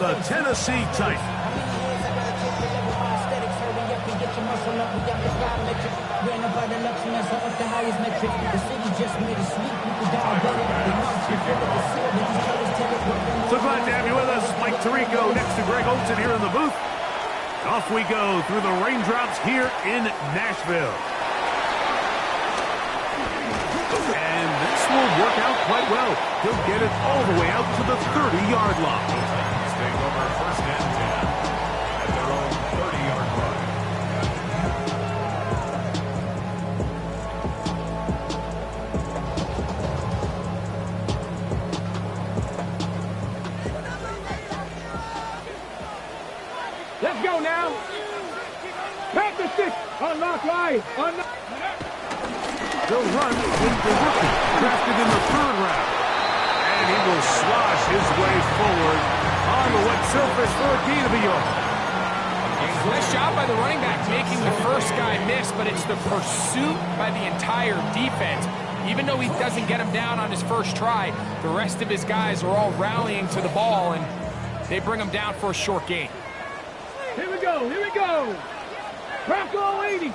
the Tennessee Titans. So glad to have you with us. Mike Tirico next to Greg Olsen here in the booth. Off we go through the raindrops here in Nashville. And this will work out quite well. He'll get it all the way out to the 30-yard line. Take over 1stAnd10 at their own 30-yard line. Let's go now. Back the stick. Unlock line. Unlock. They'll run with the rookie, drafted in the 3rd round. And he will slosh his way forward on the wet surface for a gain of a yard. Nice job by the running back making the first guy miss, but it's the pursuit by the entire defense. Even though he doesn't get him down on his first try, the rest of his guys are all rallying to the ball, and they bring him down for a short gain. Here we go. Here we go. Bronco 80.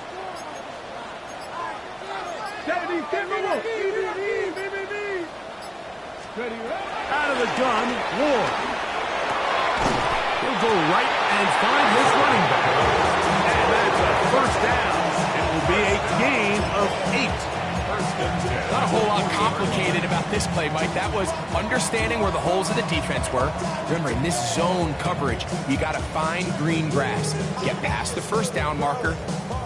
70, 71. Out of the gun, Ward. He'll go right and find his running back. And that's a first down. It will be a gain of 8. Not a whole lot complicated about this play, Mike. That was understanding where the holes of the defense were. Remember, in this zone coverage, you got to find green grass, get past the first down marker,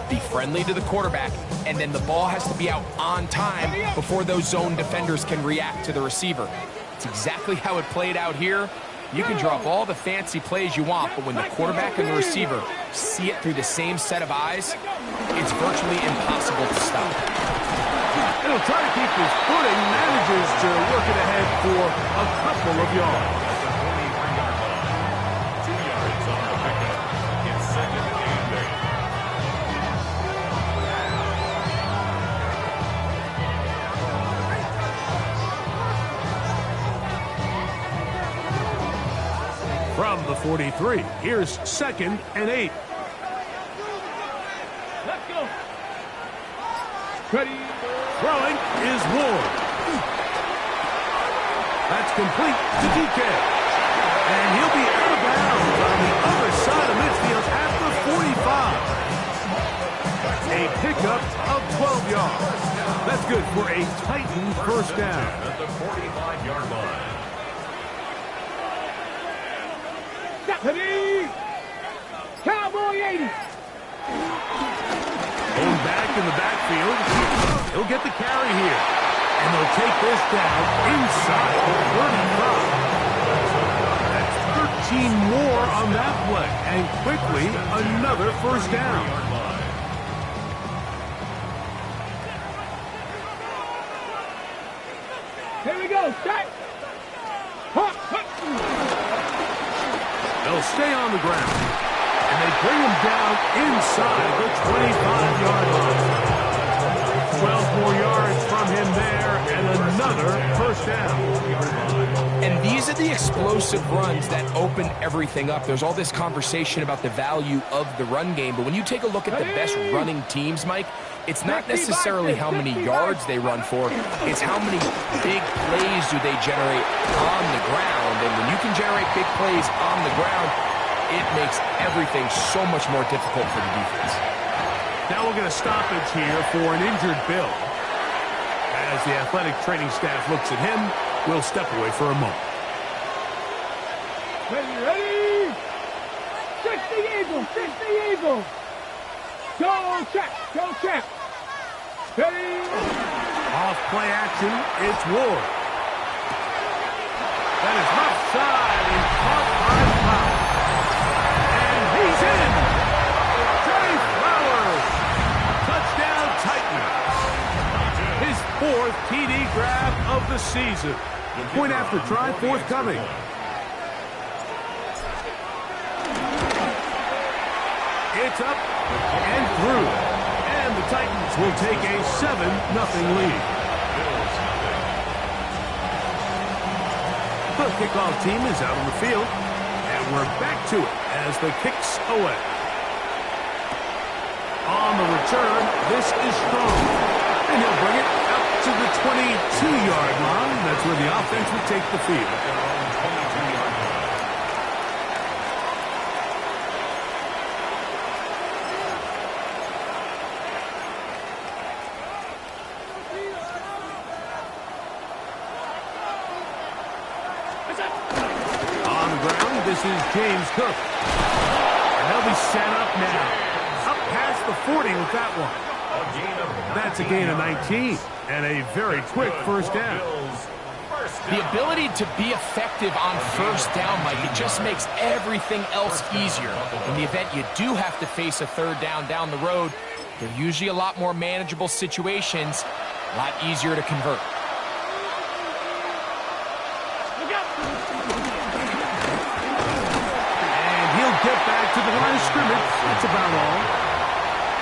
be friendly to the quarterback, and then the ball has to be out on time before those zone defenders can react to the receiver. It's exactly how it played out here. You can draw up all the fancy plays you want, but when the quarterback and the receiver see it through the same set of eyes, it's virtually impossible to stop. He'll try to keep his footing, manages to work it ahead for a couple of yards. 2 yards on the pickup. It's 2nd and 8. From the 43, here's 2nd and 8. Let's go. Ready. Throwing is Ward. That's complete to DK. And he'll be out of bounds on the other side of midfield at the 45. A pickup of 12 yards. That's good for a Titan first down. At the 45-yard line. Ready. Cowboy 80. Going back in the backfield. He'll get the carry here. And they'll take this down inside the 35. That's 13 more on that play. And quickly, another first down. Here we go. Start. They'll stay on the ground. And they bring him down inside the 25-yard line. 12 more yards from him there, and another first down. And these are the explosive runs that open everything up. There's all this conversation about the value of the run game, but when you take a look at the best running teams, Mike, it's not necessarily how many yards they run for, it's how many big plays do they generate on the ground. And when you can generate big plays on the ground, it makes everything so much more difficult for the defense. Now we'll get a stoppage here for an injured Bill. As the athletic training staff looks at him, we'll step away for a moment. Ready. 60 Eagle. 60 Eagle. Go check. Go check. Ready. Off play action, it's Ward. That is left side and caught by Powell. And he's in. Trey Flowers. Touchdown Titans. His 4th TD grab of the season. Point after try forthcoming. It's up and through. And the Titans will take a 7-0 lead. The kickoff team is out on the field. And we're back to it as the kick's away. On the return, this is strong. And he'll bring it out to the 22-yard line. That's where the offense would take the field. On the ground, this is James Cook. And he'll be set up now. Up past the 40 with that one. That's a gain of 19 and a very quick first down. The ability to be effective on first down, Mike, it just makes everything else easier. In the event you do have to face a third down the road, they're usually a lot more manageable situations, a lot easier to convert. And he'll get back to the line of scrimmage. That's about all.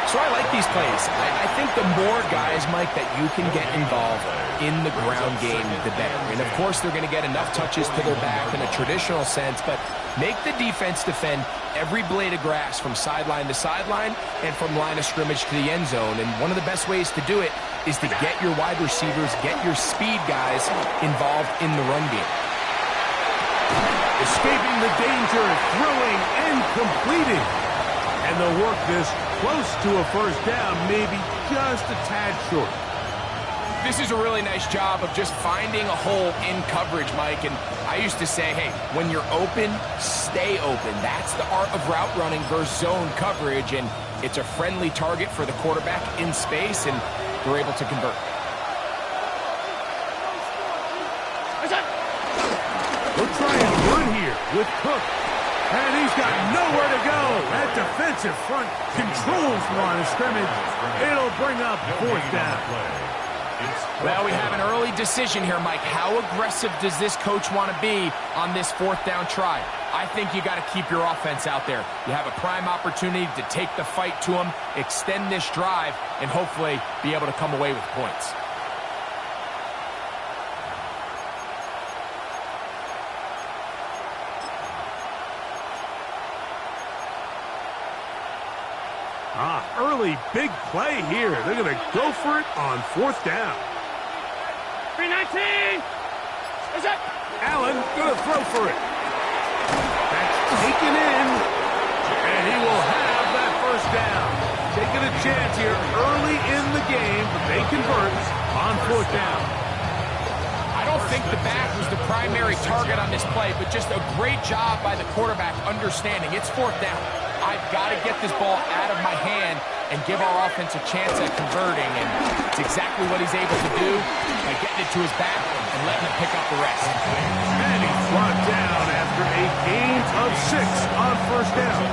So I like these plays. I think the more guys, Mike, that you can get involved in the ground game, the better. And, of course, they're going to get enough touches to their back in a traditional sense, but make the defense defend every blade of grass from sideline to sideline and from line of scrimmage to the end zone. And one of the best ways to do it is to get your wide receivers, get your speed guys involved in the run game. Escaping the danger, throwing and completing. And they'll work this close to a first down, maybe just a tad short. This is a really nice job of just finding a hole in coverage, Mike. And I used to say, hey, when you're open, stay open. That's the art of route running versus zone coverage. And it's a friendly target for the quarterback in space, and they're able to convert. We'll try and run here with Cook. And he's got nowhere to go. That defensive front controls the line of scrimmage. It'll bring up fourth down. Well, we have an early decision here, Mike. How aggressive does this coach want to be on this fourth down try? I think you got to keep your offense out there. You have a prime opportunity to take the fight to them, extend this drive, and hopefully be able to come away with points. Early big play here. They're going to go for it on fourth down. 319. Is it? Allen going to throw for it. That's taken in. And he will have that first down. Taking a chance here early in the game, but they convert on fourth down. I don't think the back was the primary target on this play, but just a great job by the quarterback understanding it's fourth down. I've got to get this ball out of my hand and give our offense a chance at converting, and it's exactly what he's able to do by getting it to his back and letting him pick up the rest. And he's brought down after a gain of 6 on first down.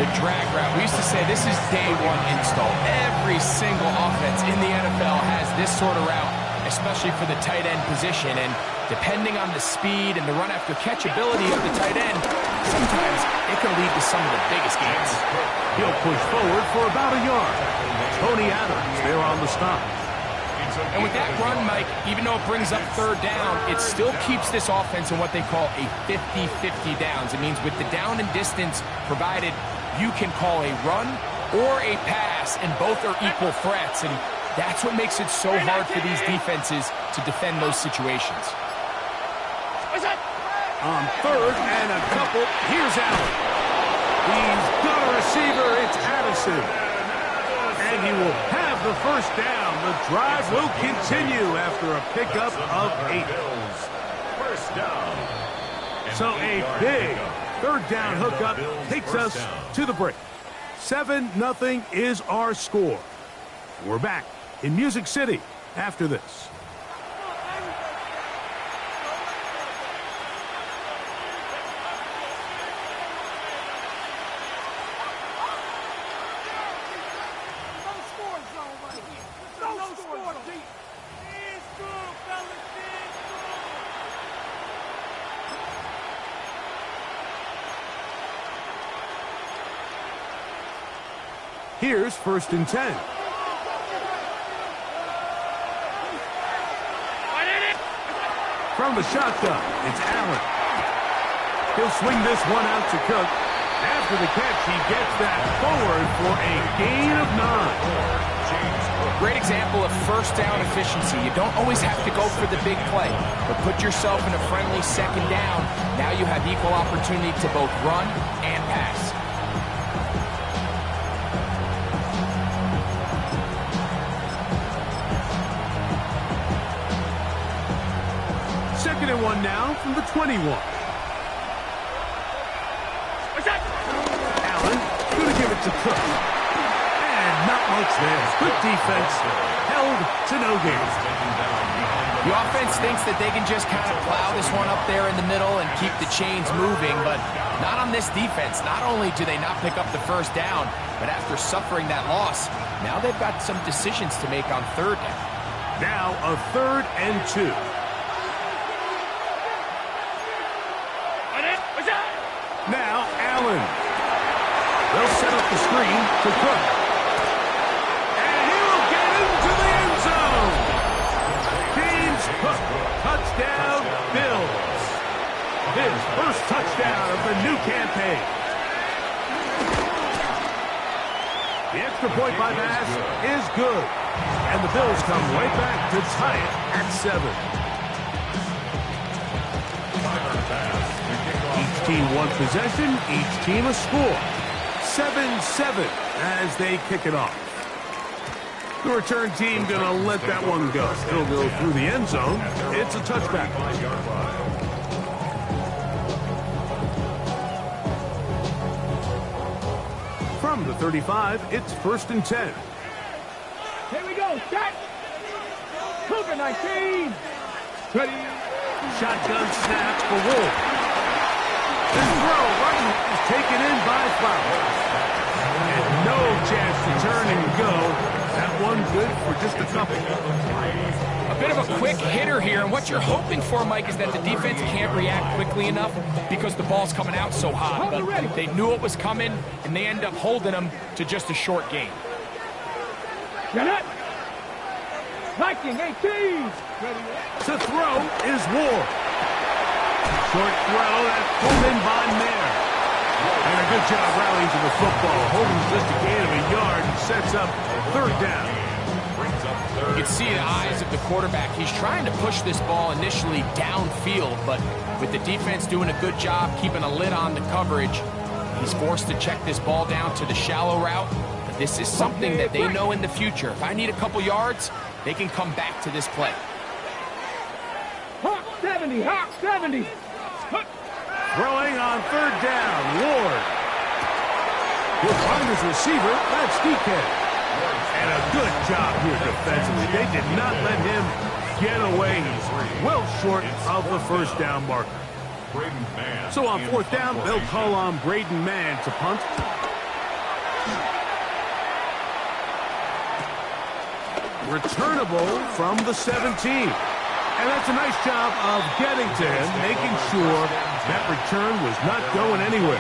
The drag route. We used to say this is day one install. Every single offense in the NFL has this sort of route, especially for the tight end position, and depending on the speed and the run after catch ability of the tight end, sometimes it can lead to some of the biggest gains. He'll push forward for about a yard. Tony Adams there on the stop. And with that run, Mike, even though it brings up third down, it still keeps this offense in what they call a 50-50 downs. It means with the down and distance provided, you can call a run or a pass, and both are equal threats. And that's what makes it so hard for these defenses to defend those situations. On third and a couple, here's Allen. He's got a receiver, it's Addison. And he will have the first down. The drive will continue after a pickup of 8. First down. So a big third down hookup takes us to the break. 7-0 is our score. We're back in Music City after this. Here's 1st and 10. From the shotgun, it's Allen. He'll swing this one out to Cook. After the catch, he gets that forward for a gain of 9. Great example of first down efficiency. You don't always have to go for the big play, but put yourself in a friendly second down. Now you have equal opportunity to both run and pass. Second and 1 now from the 21. Allen going to give it to Cook. And not much there. Good defense. Held to no gain. The offense thinks that they can just kind of plow this one up there in the middle and keep the chains moving, but not on this defense. Not only do they not pick up the first down, but after suffering that loss, now they've got some decisions to make on third down. Now a 3rd and 2. Now Allen. They'll set up the screen to Cook. And he will get into the end zone. James Cook, touchdown Bills. His first touchdown of the new campaign. The extra point by Bass is good. And the Bills come right back to tie it at 7. Each team one possession, each team a score. 7-7 as they kick it off. The return team going to let that one go. It'll go through the end zone. It's a touchback. From the 35, it's 1st and 10. Here we go. Set. Cougar 19. Ready. Shotgun snap for Wolf. His throw right is taken in by Flowers. And no chance to turn and go. That one good for just a couple. A bit of a quick hitter here, and what you're hoping for, Mike, is that the defense can't react quickly enough because the ball's coming out so hot. But they knew it was coming, and they end up holding them to just a short gain. Janet. Viking 18. Ready. To throw is Ward. Short throw, that's pulled in by Mayer. And a good job rallying to the football. Holding just a gain of a yard and sets up 3rd down. You can see the eyes of the quarterback. He's trying to push this ball initially downfield, but with the defense doing a good job keeping a lid on the coverage, he's forced to check this ball down to the shallow route. But this is something that they know in the future. If I need a couple yards, they can come back to this play. Hawk 70. Hawk 70. Throwing on 3rd down, Ward. He'll find his receiver, that's DK. And a good job here defensively. They did not let him get away. He's well short of the 1st down marker. So on 4th down, they'll call on Braden Mann to punt. Returnable from the 17. And that's a nice job of getting to him, making sure that return was not going anywhere.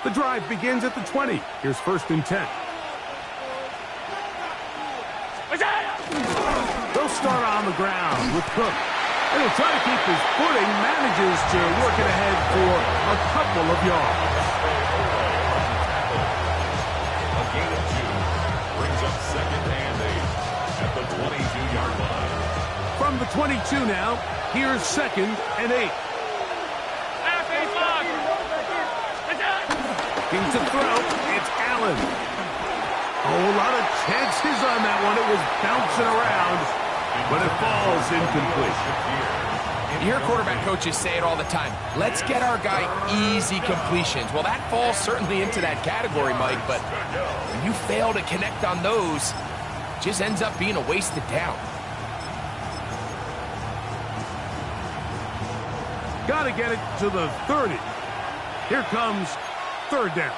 The drive begins at the 20. Here's 1st and 10. They'll start on the ground with Cook. And he'll try to keep his footing, manages to work it ahead for a couple of yards. From the 22 now, here's 2nd and 8. Looking to throw, it's Allen. Oh, a lot of chances on that one. It was bouncing around, but it falls incomplete. You hear quarterback coaches say it all the time. Let's get our guy easy completions. Well, that falls certainly into that category, Mike, but when you fail to connect on those, it just ends up being a wasted down. Got to get it to the 30. Here comes 3rd down.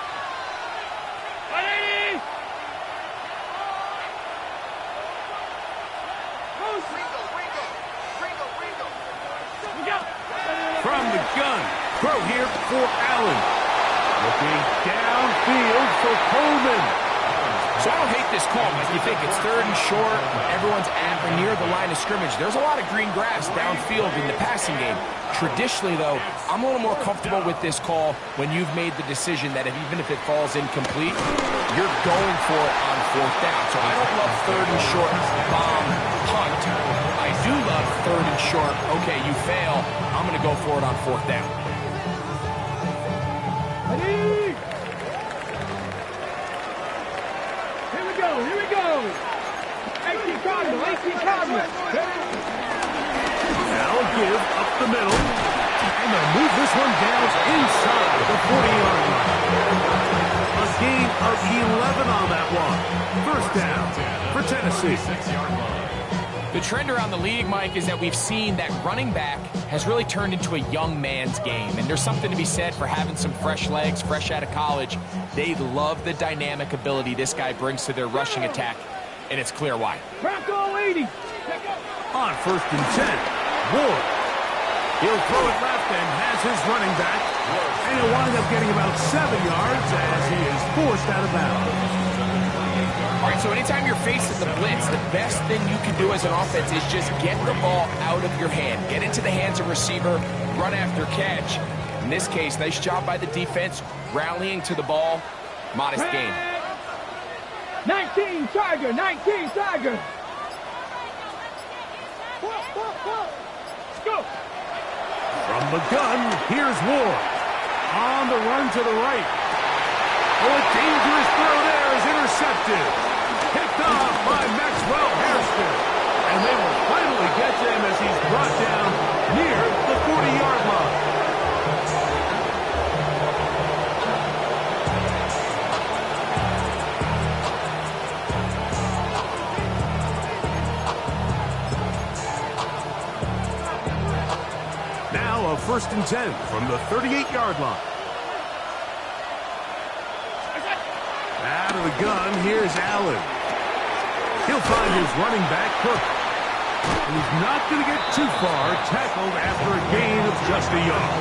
From the gun, throw here for Allen. Looking downfield for Coleman. So I don't hate this call, Mike. You think it's 3rd and short, everyone's at or near the line of scrimmage. There's a lot of green grass downfield in the passing game. Traditionally, though, I'm a little more comfortable with this call when you've made the decision that even if it falls incomplete, you're going for it on 4th down. So I don't love 3rd and short, bomb, punt. I do love 3rd and short. Okay, you fail. I'm going to go for it on 4th down. Ready? Here we go, here we go. AC Cardinal. Now give up the middle. And they'll move this one down inside the 40-yard line. A gain of 11 on that one. 1st down for Tennessee. 6-yard line. The trend around the league, Mike, is that we've seen that running back has really turned into a young man's game. And there's something to be said for having some fresh legs, fresh out of college. They love the dynamic ability this guy brings to their rushing attack, and it's clear why. Bronco 80. On 1st and 10, Ward. He'll throw it left and has his running back. And he'll wind up getting about 7 yards as he is forced out of bounds. All right, so anytime you're facing the blitz, the best thing you can do as an offense is just get the ball out of your hand. Get into the hands of receiver, run after catch. In this case, nice job by the defense, rallying to the ball. Modest gain. 19 Tiger, 19 Tiger. Go. From the gun, here's Ward. On the run to the right. Oh, a dangerous throw there is intercepted. Picked off by Maxwell Hairston. And they will finally get to him as he's brought down near the 40-yard line. Now a 1st and 10 from the 38-yard line. Out of the gun, here's Allen. He'll find his running back, Cook. And he's not going to get too far, tackled after a gain of just a yard.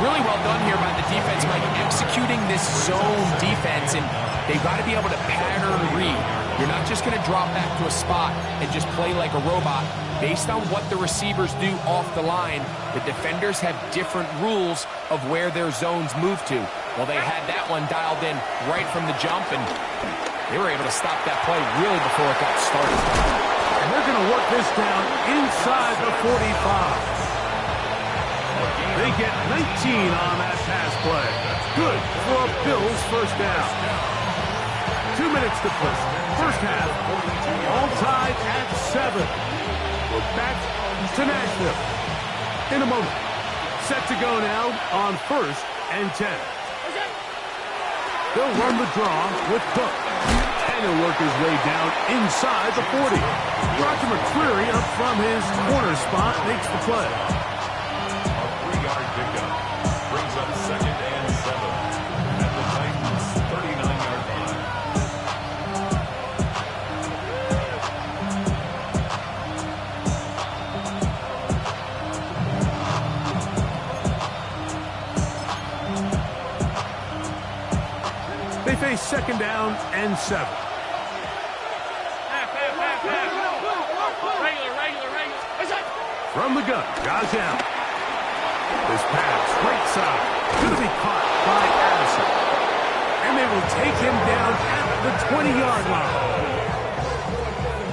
Really well done here by the defense, Mike, executing this zone defense, and they've got to be able to pattern read. You're not just going to drop back to a spot and just play like a robot. Based on what the receivers do off the line, the defenders have different rules of where their zones move to. Well, they had that one dialed in right from the jump, and they were able to stop that play really before it got started. And they're going to work this down inside the 45. They get 19 on that pass play. Good for a Bills 1st down. 2 minutes to play. 1st half, all tied at 7. We're back to Nashville in a moment. Set to go now on 1st and 10. They'll run the draw with Cook. And he'll work his way down inside the 40. Roger McCreary up from his corner spot makes the play. A 3-yard pickup brings up 2nd and 7 at the Titans' 39-yard line. They face 2nd down and 7. From the gun, Josh Allen. This pass, right side, going to be caught by Addison. And they will take him down at the 20-yard line.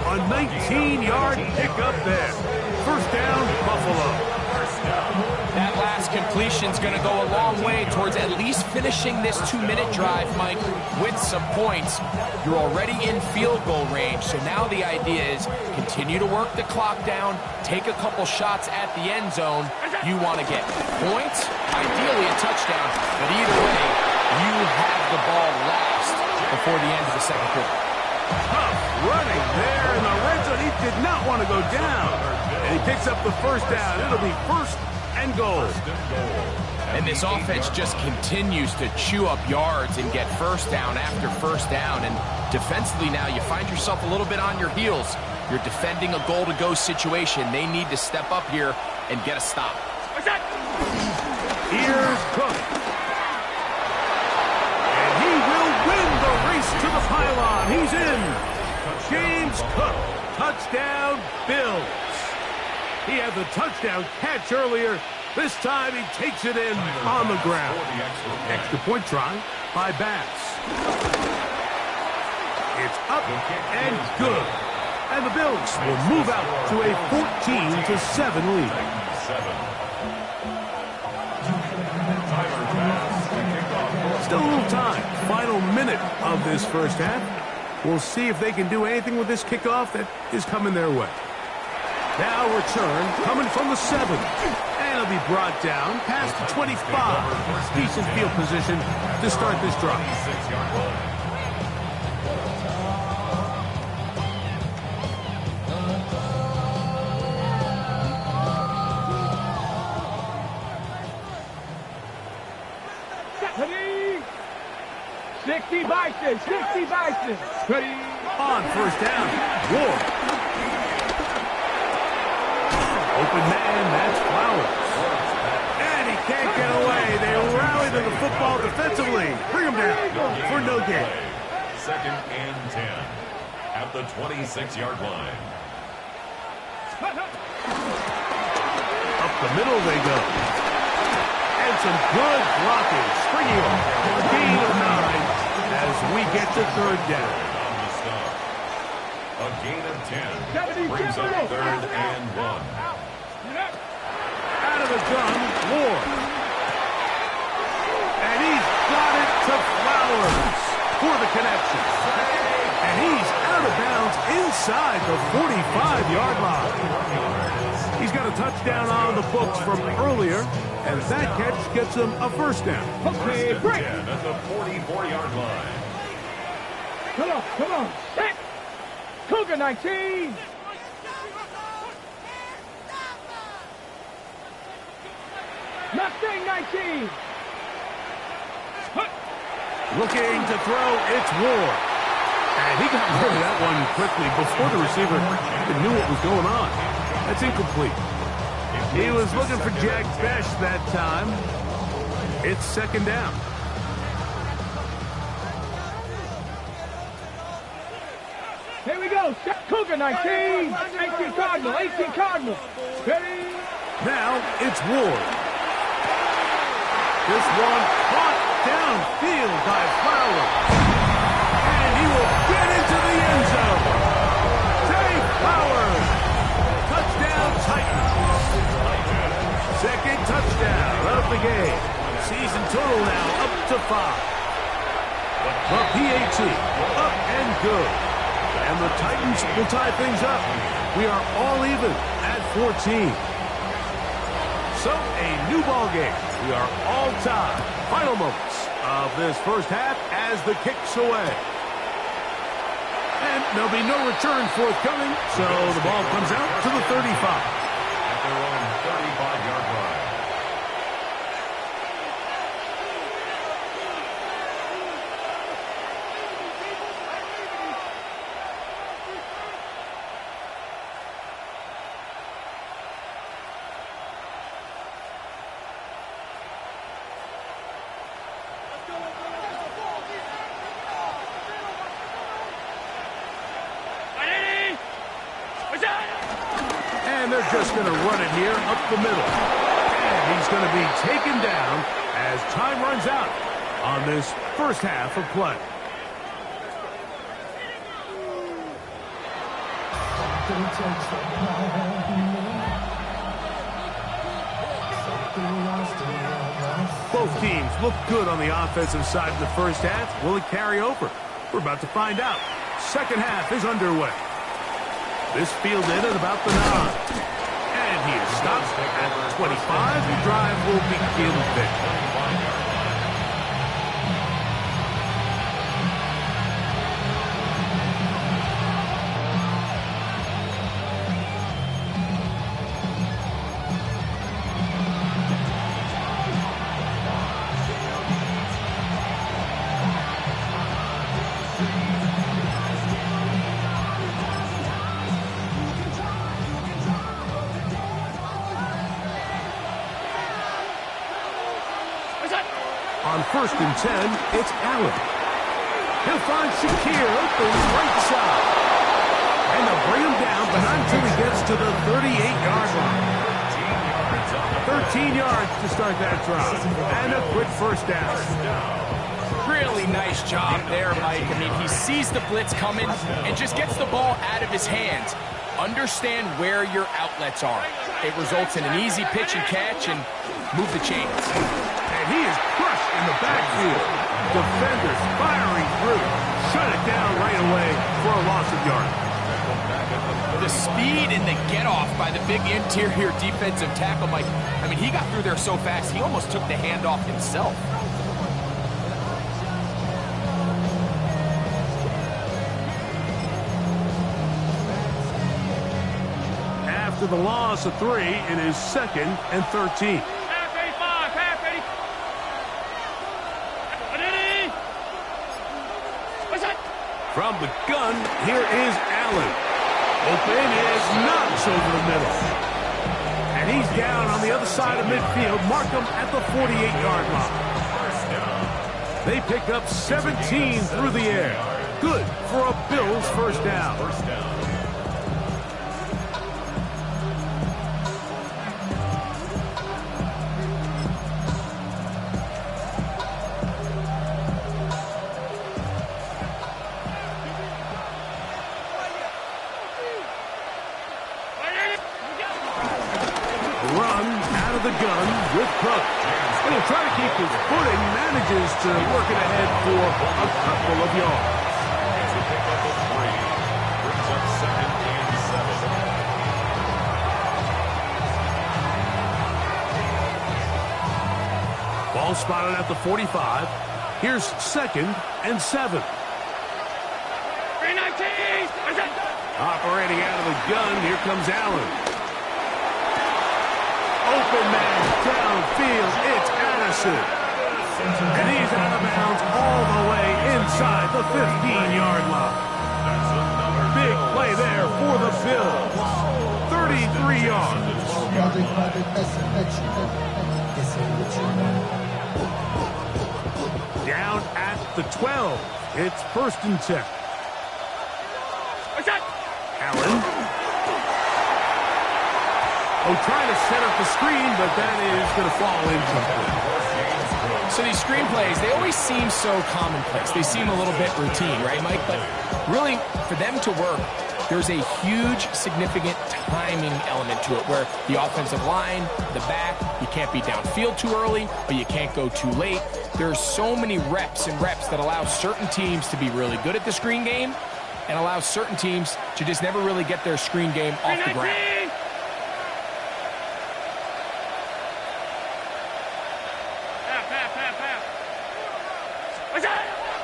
A 19-yard pickup there. 1st down, Buffalo. That last completion's going to go a long way towards at least finishing this 2-minute drive, Mike, with some points. You're already in field goal range, so now the idea is continue to work the clock down, take a couple shots at the end zone. You want to get points, ideally a touchdown, but either way, you have the ball last before the end of the 2nd quarter. Tough running there in the red zone. He did not want to go down. And he picks up the 1st down. It'll be 1st and goal. And this offense just continues to chew up yards and get 1st down after 1st down. And defensively now, you find yourself a little bit on your heels. You're defending a goal-to-go situation. They need to step up here and get a stop. Here's Cook. And he will win the race This to the pylon. He's in. James Cook. Touchdown, Bills. He had the touchdown catch earlier. This time he takes it in on the ground. Extra point try by Bass. It's up and good. And the Bills will move out to a 14-7 lead. Still a little time. Final minute of this first half. We'll see if they can do anything with this kickoff that is coming their way. Now return coming from the 7. And it'll be brought down past the 25. Decent field position to start this drive. Ready? 60 Bison, 60 Bison. Ready? On first down, Ward. Open man, that's Flowers. And he can't get away. They rally to the football defensively. Bring him down for no gain. 2nd and 10 at the 26-yard line. Up the middle they go. And some good blocking. Springing up. Gain of 9 as we get to third down. A gain of 10 brings up 3rd and 1. Out of the gun, Ward. And he's got it to Flowers for the connection. And he's out of bounds inside the 45-yard line. He's got a touchdown on the books from earlier, and that catch gets him a first down. Okay, break. At the 44-yard line. Come on. Set. Cougar 19. Mustang 19. Looking to throw, it's Ward. And he got rid of that one quickly before the receiver even knew what was going on. That's incomplete. He was looking for Jack Besh that time. It's 2nd down. Here we go. Cougar 19. 18 Cardinal. 18 Cardinal. Ready? Now it's Ward. This one caught downfield by Flowers. And he will get into the end zone. Jay Flowers. Touchdown Titans. 2nd touchdown of the game. Season total now up to 5. The PAT up and good. And the Titans will tie things up. We are all even at 14. So, a new ball game. We are all tied. Final moments of this first half as the kick's away. And there'll be no return forthcoming, so the ball comes out to the 35. At their own 35-yard line. And they're just going to run it here up the middle. And he's going to be taken down as time runs out on this first half of play. Both teams look good on the offensive side in the first half. Will it carry over? We're about to find out. Second half is underway. This fielded at about the 9. And he is stopped at the 25. The drive will begin there. On 1st and 10, it's Allen. He'll find Shakir open right side. And they'll bring him down, but not until he gets to the 38-yard line. 13 yards to start that drive. And a quick first down. Really nice job there, Mike. I mean, he sees the blitz coming and just gets the ball out of his hands. Understand where your outlets are. It results in an easy pitch and catch and move the chains. And he is crushed in the backfield. Defenders firing through. Shut it down right away for a loss of yardage. The speed and the get-off by the big interior defensive tackle, Mike. I mean, he got through there so fast, he almost took the handoff himself. After the loss of 3, it is 2nd and 13. Half 85, half 80. What's that? From the gun, here is Allen. Open is Knox over the middle. And he's down on the other side of midfield. Mark him at the 48-yard line. They pick up 17 through the air. Good for a Bills first down. The gun with Cook. And he'll try to keep his footing, manages to work it ahead for a couple of yards. It's a pickup of 3. Brings up 2nd and 7. Ball spotted at the 45. Here's 2nd and 7. 319. Operating out of the gun, here comes Allen. Open man downfield, it's Addison. And he's out of bounds all the way inside the 15-yard line. Big play there for the Bills. 33 yards. Down at the 12. It's 1st and 10. Allen. Trying to set up the screen, but that is going to fall incomplete. So these screenplays, they always seem so commonplace. They seem a little bit routine, right, Mike? But really, for them to work, there's a huge, significant timing element to it where the offensive line, the back, you can't be downfield too early, but you can't go too late. There's so many reps and reps that allow certain teams to be really good at the screen game and allow certain teams to just never really get their screen game off the ground.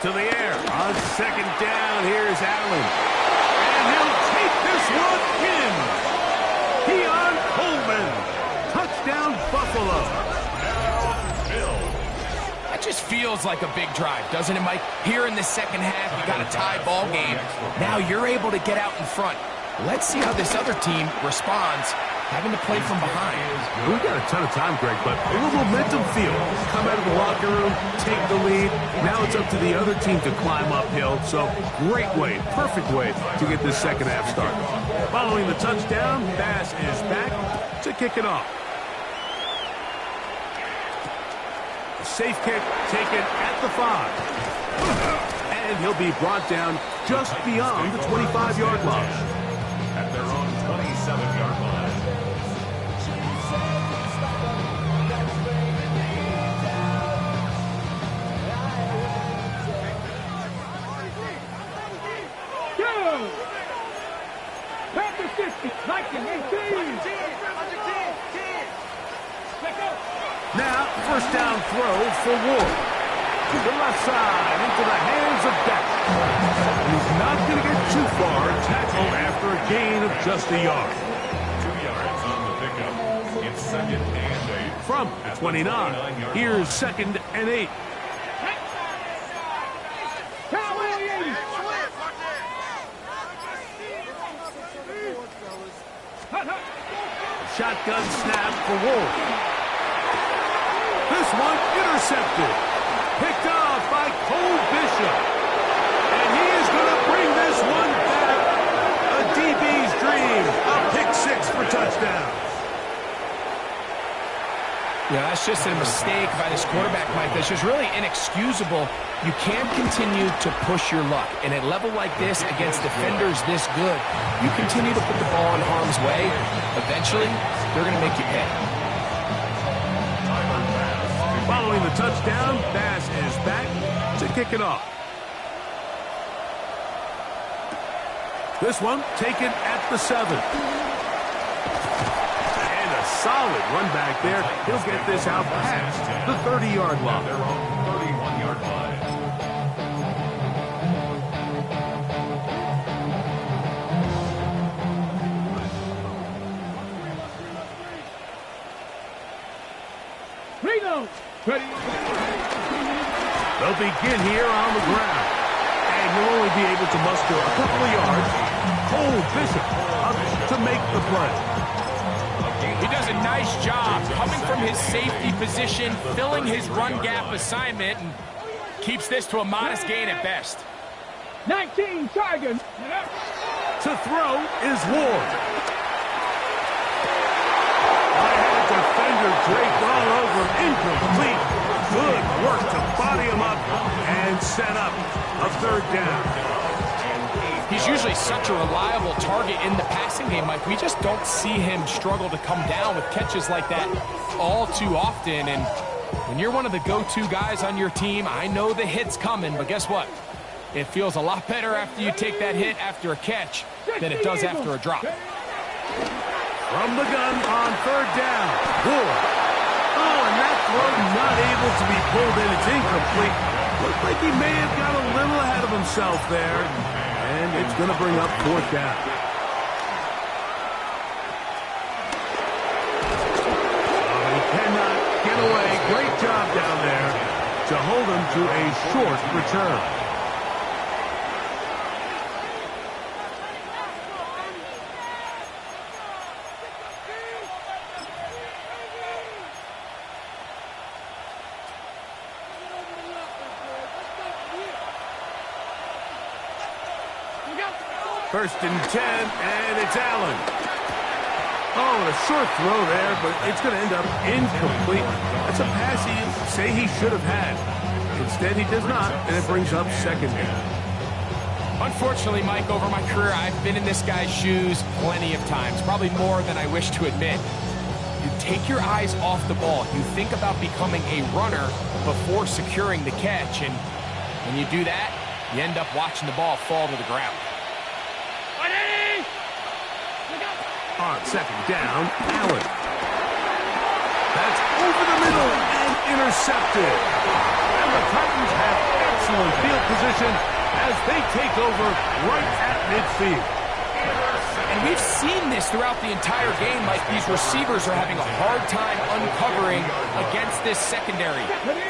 To the air on 2nd down. Here's Allen. And he'll take this one in. Keon Coleman. Touchdown, Buffalo. That just feels like a big drive, doesn't it, Mike? Here in the second half, you got a tie ball game. Now you're able to get out in front. Let's see how this other team responds, having to play from behind. We've got a ton of time, Greg, but a little momentum feel. Come out of the locker room, take the lead. Now it's up to the other team to climb uphill. So great way, perfect way to get this second half started. Following the touchdown, Bass is back to kick it off. A safe kick taken at the 5. And he'll be brought down just beyond the 25-yard line. At their own 27-yard line. Panther 60, 1918. Now, first down throw for Ward. To the left side, into the hands of Beck. He's not going to get too far. Tackle after a gain of just a yard. 2 yards on the pickup. It's 2nd and 8. From the 29, here's 2nd and 8. Shotgun snap for Wolf. This one intercepted. Picked off by Cole Bishop. Yeah, that's just a mistake by this quarterback, Mike. That's just really inexcusable. You can't continue to push your luck. And at a level like this, against defenders this good, you continue to put the ball in harm's way, eventually, they're going to make you pay. Following the touchdown, Bass is back to kick it off. This one taken at the 7. And a solid run back there. He'll get this out past the 30-yard line. Their own 31-yard line. Reno. Ready. They'll begin here on the ground. And you'll only be able to muster a couple of yards. Cole Bishop up to make the play. He does a nice job coming from his safety position, filling his run gap assignment, and keeps this to a modest gain at best. 19 target. To throw is Ward. Defender draped all over him, incomplete. Good work to body him up and set up a 3rd down. He's usually such a reliable target in the passing game, Mike. We just don't see him struggle to come down with catches like that all too often. And when you're one of the go-to guys on your team, I know the hit's coming, but guess what? It feels a lot better after you take that hit after a catch than it does after a drop. From the gun on 3rd down. Ward. Oh, and that throw not able to be pulled in. It's incomplete. Looks like he may have got a little ahead of himself there. And it's going to bring up 4th down. Oh, he cannot get away. Great job down there to hold him to a short return. First and 10, and it's Allen. Oh, a short throw there, but it's going to end up incomplete. That's a pass you say he should have had. Instead, he does not, and it brings up 2nd down. Unfortunately, Mike, over my career, I've been in this guy's shoes plenty of times, probably more than I wish to admit. You take your eyes off the ball. You think about becoming a runner before securing the catch, and when you do that, you end up watching the ball fall to the ground. On 2nd down, Allen. That's over the middle and intercepted. And the Titans have excellent field position as they take over right at midfield. And we've seen this throughout the entire game, Mike. These receivers are having a hard time uncovering against this secondary.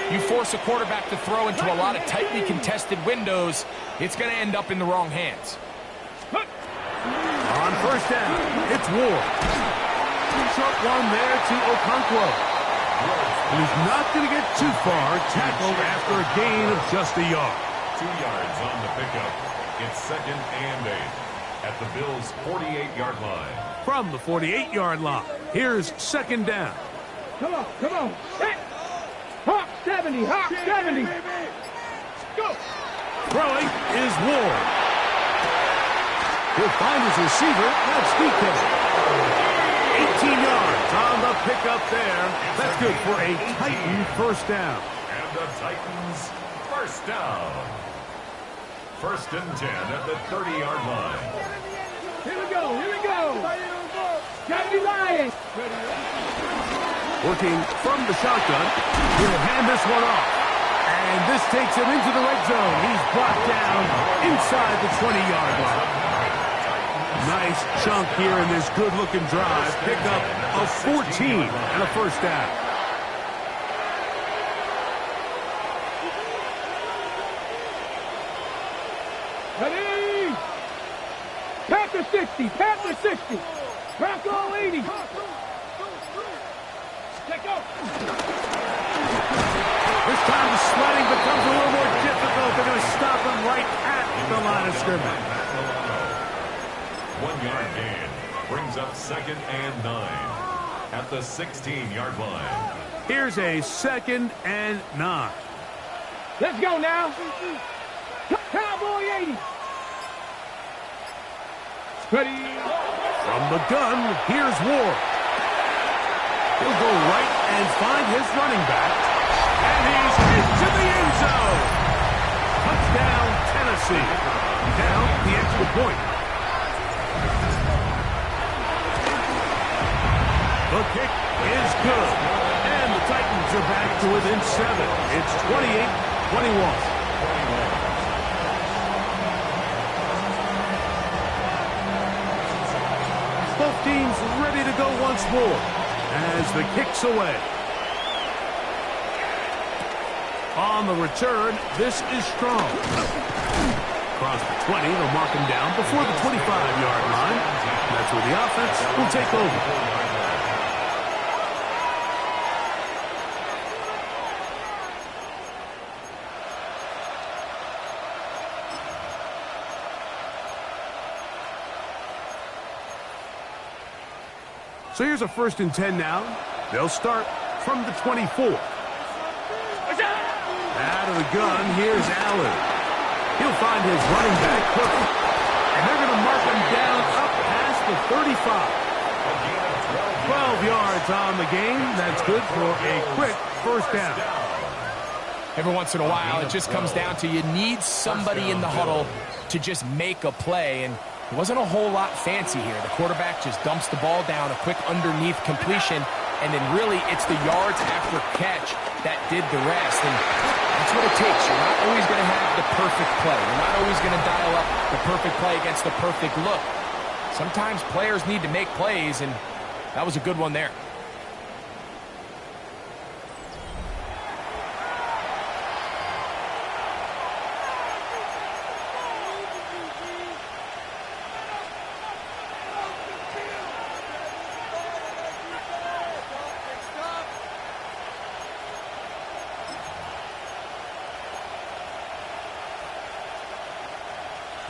You force a quarterback to throw into a lot of tightly contested windows, it's going to end up in the wrong hands. On 1st down, it's Ward. Short one there to Okonkwo. He's not going to get too far. Tackled after a gain of just a yard. 2 yards on the pickup. It's 2nd and 8 at the Bills' 48-yard line. From the 48-yard line, here's 2nd down. Come on, come on. Hit. Hawk 70, Hawk 70. Go. Throwing is Ward. He'll find his receiver. That's DK. 18 yards on the pickup there. That's good for a Titan 1st down. And the Titans' 1st down. 1st and 10 at the 30-yard line. Here we go, here we go. Gotta be lying. Working from the shotgun. He'll hand this one off. And this takes him into the red zone. He's brought down inside the 20-yard line. Nice chunk here in this good-looking drive. Pick up a 14 and a 1st down. Ready? Panther 60, Panther 60. Bronco 80. Take off. This time the sledding becomes a little more difficult. They're going to stop him right at the line of scrimmage. 1 yard gain brings up 2nd and 9 at the 16-yard line. Here's a 2nd and 9. Let's go now. Cowboy 80. Ready. From the gun, here's Ward. He'll go right and find his running back. And he's into the end zone. Touchdown, Tennessee. Down the extra point. The kick is good. And the Titans are back to within 7. It's 28-21. Both teams ready to go once more as the kick's away. On the return, this is strong. Across the 20, they'll mark him down before the 25-yard line. That's where the offense will take over. So here's a 1st and 10 now. They'll start from the 24. Out of the gun, here's Allen. He'll find his running back, Cook. And they're going to mark him down up past the 35. 12 yards on the game. That's good for a quick 1st down. Every once in a while, it just comes down to you need somebody in the huddle to just make a play. And it wasn't a whole lot fancy here. The quarterback just dumps the ball down, a quick underneath completion, and then really it's the yards after catch that did the rest. And that's what it takes. You're not always going to have the perfect play. You're not always going to dial up the perfect play against the perfect look. Sometimes players need to make plays, and that was a good one there.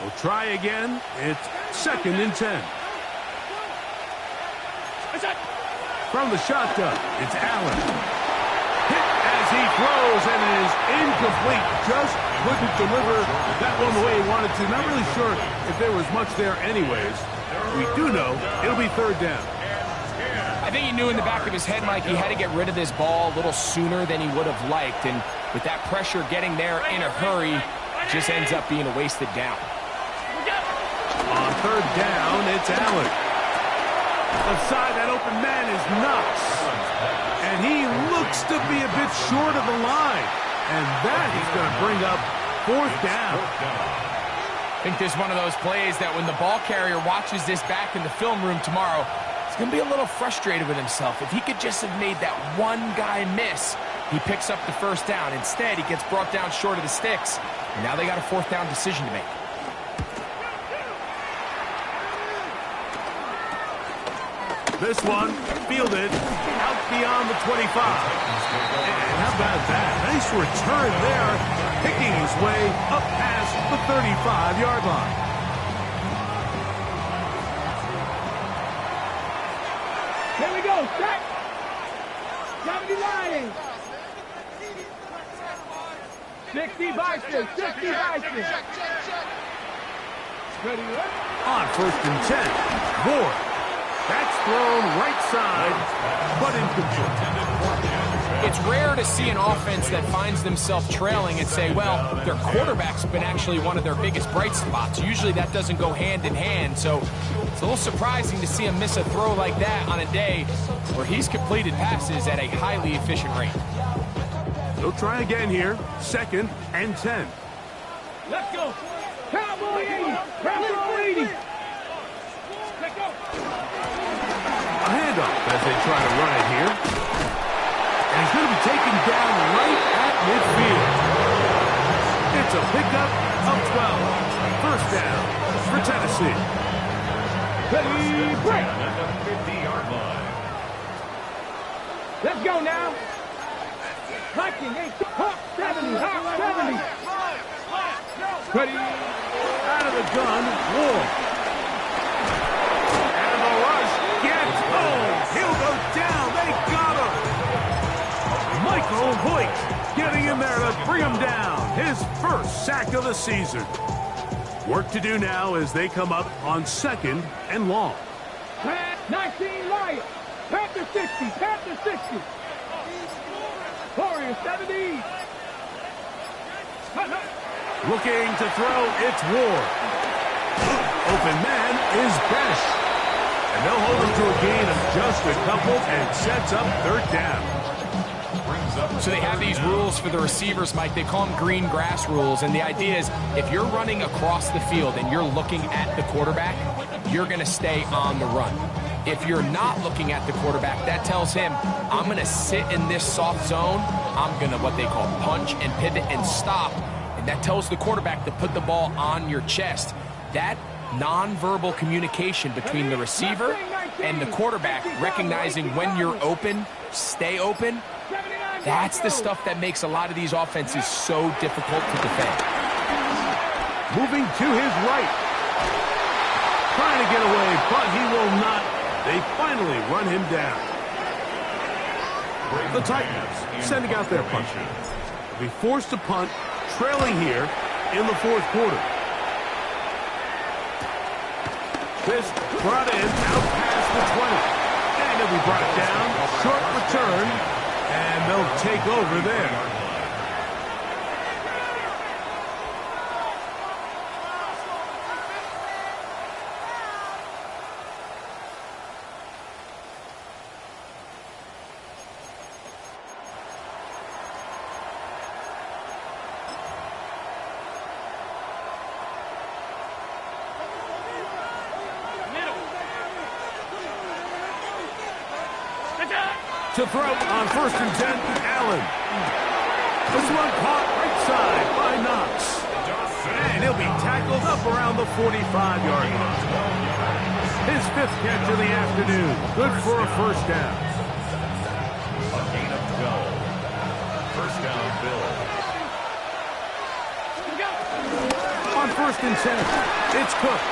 We'll try again. It's 2nd and 10. From the shotgun, it's Allen. Hit as he throws, and it is incomplete. Just couldn't deliver that one the way he wanted to. Not really sure if there was much there anyways. We do know it'll be 3rd down. I think he knew in the back of his head, Mike, he had to get rid of this ball a little sooner than he would have liked. And with that pressure getting there in a hurry, it just ends up being a wasted down. On 3rd down, it's Allen. Aside that open man is Knox. And he looks to be a bit short of the line. And that is going to bring up 4th down. I think this is one of those plays that when the ball carrier watches this back in the film room tomorrow, he's going to be a little frustrated with himself. If he could just have made that one guy miss, he picks up the 1st down. Instead, he gets brought down short of the sticks. And now they got a 4th down decision to make. This one fielded out beyond the 25. And how about that? Nice return there, picking his way up past the 35-yard line. Here we go, set. 79. 60 Bison, 60 Bison. Ready, On 1st and 10, Ward. That's thrown right side, but incomplete. It's rare to see an offense that finds themselves trailing and say, well, their quarterback's been actually one of their biggest bright spots. Usually that doesn't go hand in hand, so it's a little surprising to see him miss a throw like that on a day where he's completed passes at a highly efficient rate. They'll try again here, 2nd and 10. let's go. Cowboy 80, Cowboy 80. A handoff as they try to run it here. And he's going to be taken down right at midfield. It's a pickup of 12. 1st down for Tennessee. Ready, break. At the 50-yard line. Let's go now. Viking 8, Hawk 70, Hawk 70. Ready. Out of the gun, Ward. And the rush gets home. He'll go down. They got him. the season. Work to do now as they come up on 2nd and long. 19 Lions. Panther 60. Panther 60. Warrior 70. Looking to throw, it's Ward. Open man is Best. And they'll hold him to a gain of just a couple and sets up 3rd down. So they have these rules for the receivers, Mike. They call them green grass rules. And the idea is if you're running across the field and you're looking at the quarterback, you're going to stay on the run. If you're not looking at the quarterback, that tells him, I'm going to sit in this soft zone. I'm going to what they call punch and pivot and stop. And that tells the quarterback to put the ball on your chest. That nonverbal communication between the receiver and the quarterback, recognizing when you're open, stay open, that's the stuff that makes a lot of these offenses so difficult to defend. Moving to his right. Trying to get away, but he will not. They finally run him down. The Titans sending out their punch. They'll be forced to punt, trailing here in the 4th quarter. This brought in out past the 20. And it'll be brought down. Short return. And they'll take over there. To throw on 1st and 10, Allen. This one caught right side by Knox. And he'll be tackled up around the 45-yard line. His 5th catch of the afternoon. Good for a 1st down. A gain of 12. 1st down, Bill. On 1st and 10, it's Cook.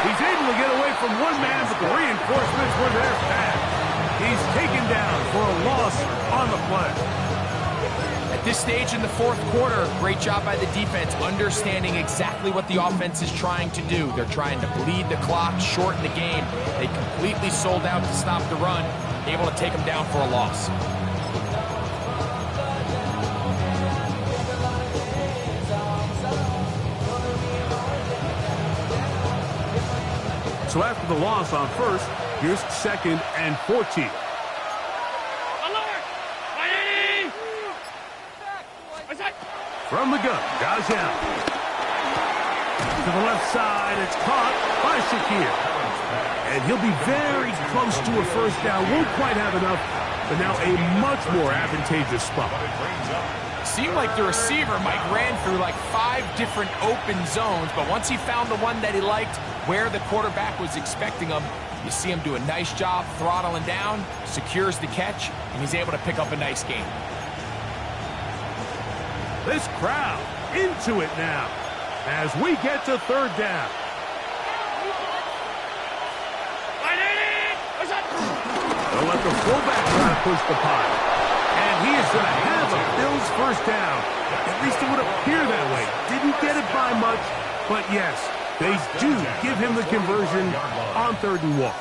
He's able to get away from one man, but the reinforcements were there fast. He's taken down for a loss on the play. At this stage in the 4th quarter, great job by the defense, understanding exactly what the offense is trying to do. They're trying to bleed the clock, shorten the game. They completely sold out to stop the run, able to take them down for a loss. So after the loss on 1st, here's 2nd and 14. From the gun, Gajan. To the left side, it's caught by Shakir. And he'll be very close to a 1st down. Won't quite have enough, but now a much more advantageous spot. Seemed like the receiver, Mike, ran through like 5 different open zones, but once he found the one that he liked, where the quarterback was expecting him, you see him do a nice job throttling down, secures the catch, and he's able to pick up a nice gain. This crowd into it now as we get to 3rd down. They'll let the fullback try to push the pile. And he is going to have a Bills 1st down. At least it would appear that way. Didn't get it by much, but yes, they do give him the conversion on 3rd and 1.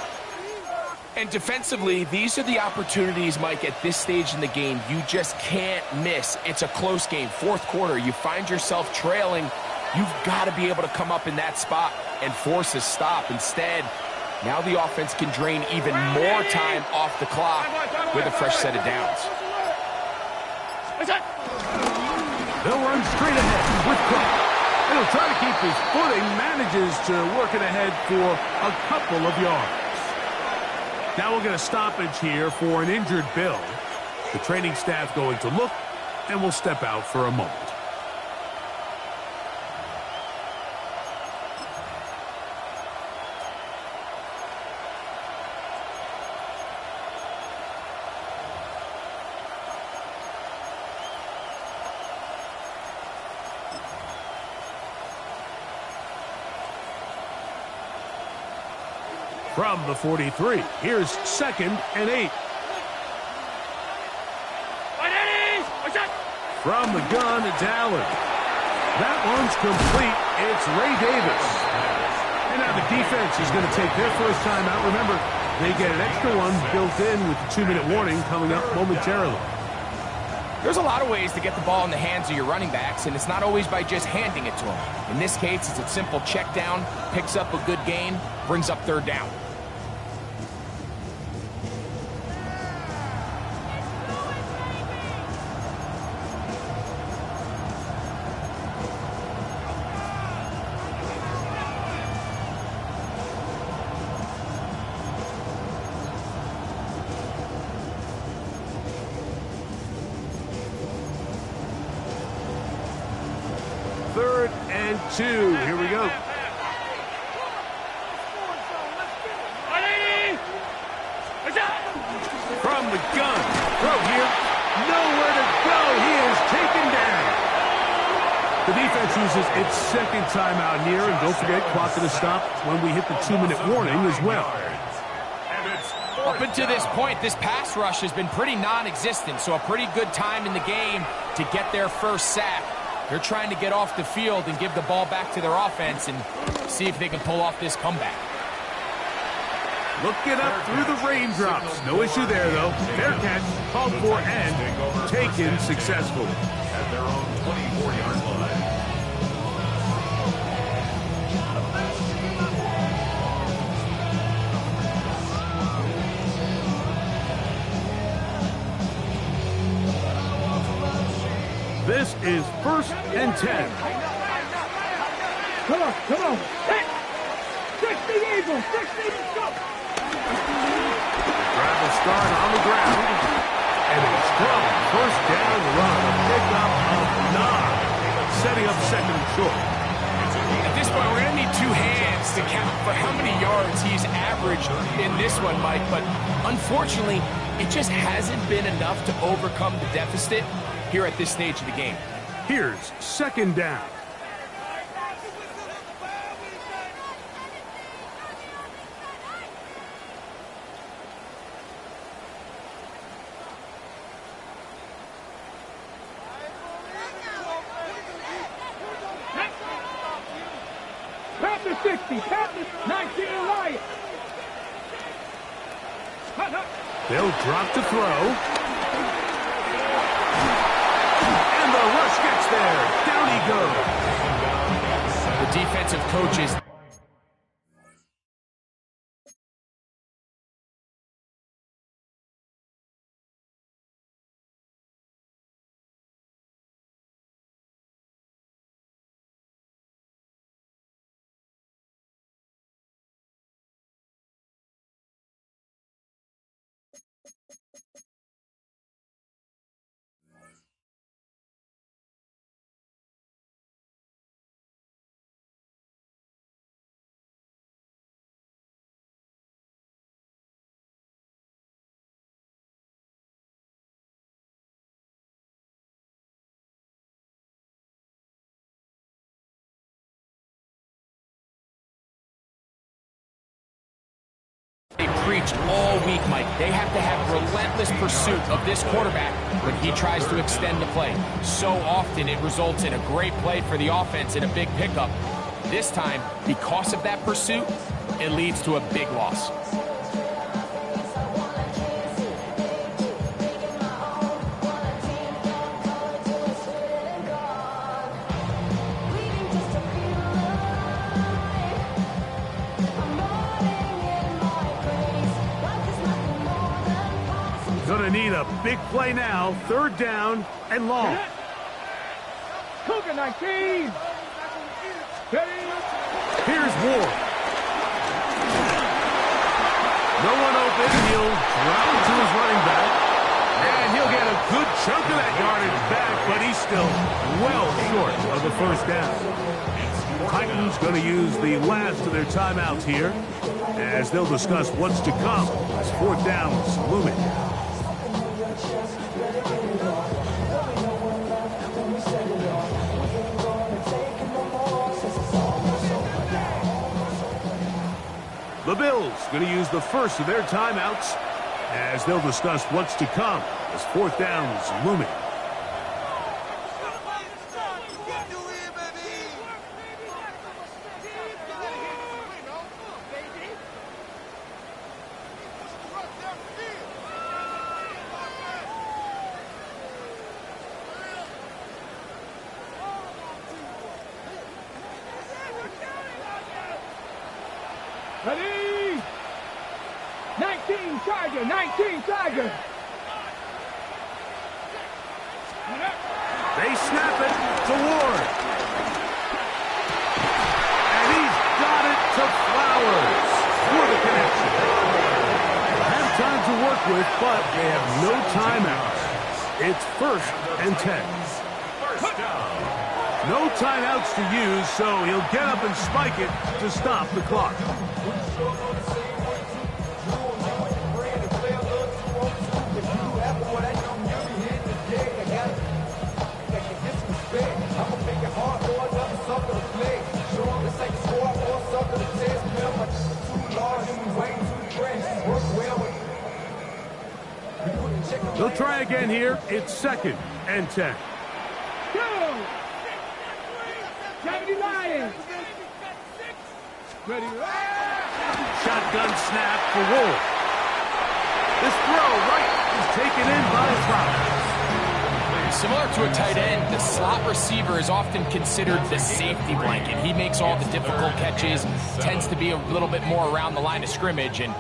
And defensively, these are the opportunities, Mike, at this stage in the game you just can't miss. It's a close game. 4th quarter, you find yourself trailing. You've got to be able to come up in that spot and force a stop. Instead, now the offense can drain even more time off the clock with a fresh set of downs. They'll run straight ahead with Cook. He'll try to keep his footing, manages to work it ahead for a couple of yards. Now we'll get a stoppage here for an injured Bill. The training staff going to look, and we'll step out for a moment. From the 43, here's 2nd and 8. From the gun, it's Allen. That one's complete. It's Ray Davis. And now the defense is going to take their first timeout. Remember, they get an extra one built in with the 2-minute warning coming up momentarily. There's a lot of ways to get the ball in the hands of your running backs, and it's not always by just handing it to them. In this case, it's a simple check down, picks up a good gain, brings up third down. Third and 2. Here we go. From the gun. Throw here. Nowhere to go. He is taken down. The defense uses its second timeout here. And don't forget, clock to the stop when we hit the 2-minute warning as well. Up until this point, this pass rush has been pretty non-existent, so a pretty good time in the game to get their first sack. They're trying to get off the field and give the ball back to their offense and see if they can pull off this comeback. Looking up through the raindrops. No issue there, though. Fair catch, called for, and taken successfully. At their own 24-yard line. This is 1st and 10. Come on, come on. Hit! 60 Eagles, 60 go! Drive will start on the ground. And a strong first down run. A pickup of 9. Setting up second and short. At this point, we're going to need two hands to count for how many yards he's averaged in this one, Mike. But unfortunately, it just hasn't been enough to overcome the deficit here at this stage of the game. Here's second down. Panther 60, Panther 19 Lions. They'll drop to throw. And the rush gets there. Down he goes. The defensive coaches. They preached all week, Mike. They have to have relentless pursuit of this quarterback when he tries to extend the play. So often it results in a great play for the offense and a big pickup. This time, because of that pursuit, it leads to a big loss. Gonna need a big play now. Third down and long. Cougar 19. Here's Ward. No one open. He'll drop it to his running back. And he'll get a good chunk of that yardage back, but he's still well short of the first down. Titans going to use the last of their timeouts here as they'll discuss what's to come as fourth down is looming. The Bills going to use the first of their timeouts as they'll discuss what's to come as fourth down is looming. Ready? 19 Tiger, 19 Tiger. They snap it to Ward. And he's got it to Flowers for the connection. They have time to work with, but they have no timeouts. It's 1st and 10. First down. No timeouts to use, so he'll get up and spike it to stop the clock. They'll try again here. It's 2nd and 10. Go! 70 Lions. Ready? Shotgun snap for Wolf. This throw right is taken in by Flowers. Similar to a tight end, the slot receiver is often considered the safety blanket. He makes all the difficult catches, tends to be a little bit more around the line of scrimmage, and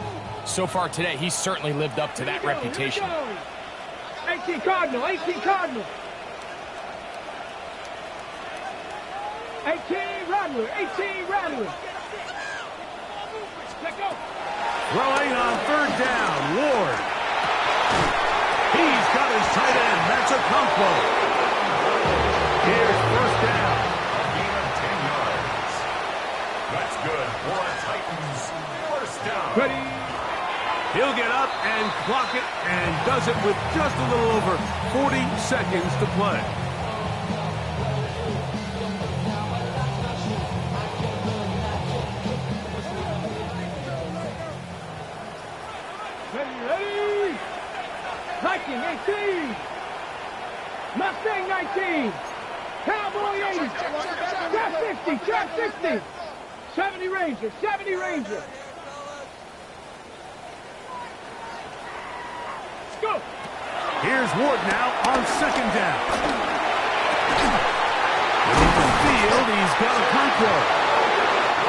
so far today, he's certainly lived up to that reputation. 18 Cardinal, 18 Cardinal. 18 Rattler, 18 Rattler. Let go. Throwing on 3rd down, Ward. He's got his tight end. That's a Conquo. Here's 1st down. A gain of 10 yards. That's good for a Titans 1st down. Ready? He'll get up and clock it, and does it with just a little over 40 seconds to play. Ready? 19, 18. Mustang 19. Cowboy 80. Trap 60, Trap 60. 70 Ranger, 70 Ranger. Go! Here's Ward now on 2nd down. In the field, he's got a Conquo.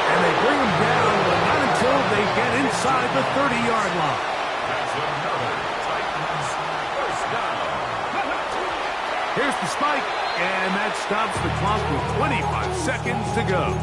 And they bring him down, but not until they get inside the 30-yard line. That's another Titans 1st down. Here's the spike, and that stops the clock with 25 seconds to go.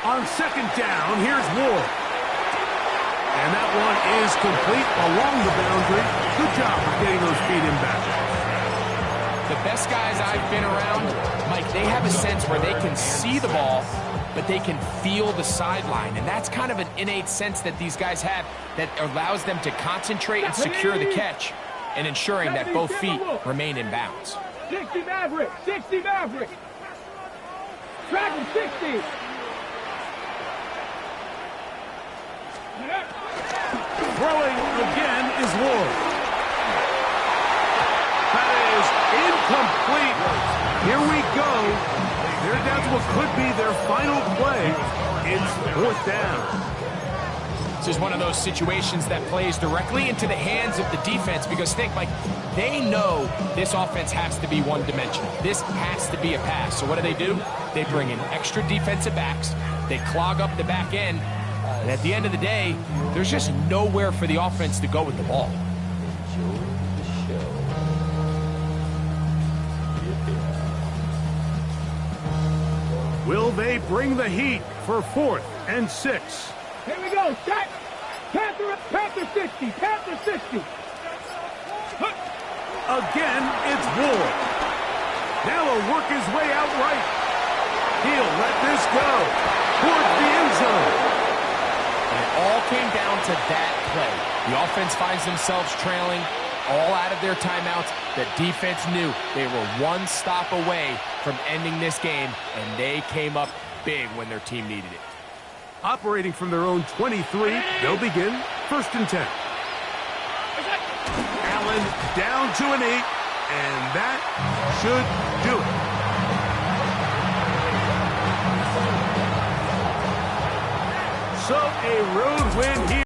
On 2nd down, here's Ward. And that one is complete along the boundary. Good job of getting those feet in back. The best guys I've been around, Mike, they have a sense where they can see the ball, but they can feel the sideline. And that's kind of an innate sense that these guys have that allows them to concentrate and secure the catch and ensuring that both feet remain in bounds. 60 Maverick, 60 Maverick. Dragon 60. Throwing again is Ward. That is incomplete. Here we go. They're down to what could be their final play. It's 4th down. This is one of those situations that plays directly into the hands of the defense because think, Mike, they know this offense has to be one-dimensional. This has to be a pass. So what do? They bring in extra defensive backs. They clog up the back end. And at the end of the day, there's just nowhere for the offense to go with the ball. Will they bring the heat for 4th and 6? Here we go. Set. Panther 60. Panther 60. Again, it's Ward. Now he'll work his way out right. He'll let this go towards the end zone. And it all came down to that play. The offense finds themselves trailing, all out of their timeouts. The defense knew they were one stop away from ending this game, and they came up big when their team needed it. Operating from their own 23, they'll begin 1st and 10. Allen down to an 8, and that should do it. So a road win here.